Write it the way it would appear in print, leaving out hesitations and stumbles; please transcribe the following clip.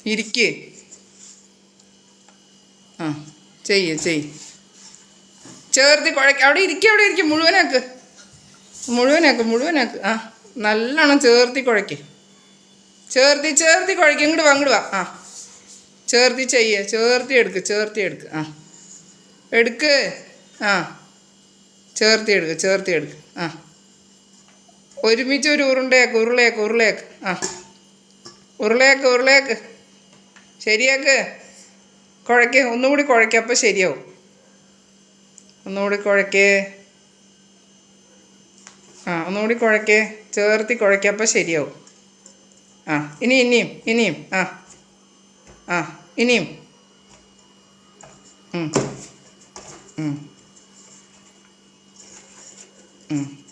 ഇരിക്ക്. ആ ചെയ്യ് ചേർത്തി കുഴയ്ക്ക്. അവിടെ ഇരിക്കും. മുഴുവനാക്ക്. ആ നല്ലോണം ചേർത്തി കുഴയ്ക്ക്. ചേർത്തി കുഴയ്ക്ക്. ഇങ്ങോട്ട് വാ. ആ ചേർത്തി ചേർത്തി എടുക്ക്. ആ എടുക്ക്. ആ ചേർത്തി എടുക്ക്. ആ ഒരുമിച്ച് ഒരു ഉരുളയാക്ക്. ആ ഉരുളയാക്ക്. ശരിയാക്ക്. കുഴയ്ക്ക്. ഒന്നുകൂടി കുഴയ്ക്ക്. അപ്പം ശരിയാവും. ഒന്നുകൂടി കുഴയ്ക്ക്. ആ ഒന്നുകൂടി കുഴയ്ക്ക്. ചേർത്തി കുഴയ്ക്ക്. അപ്പം ശരിയാവും. ആ ഇനിയും. ആ ഇനിയും. ഉം.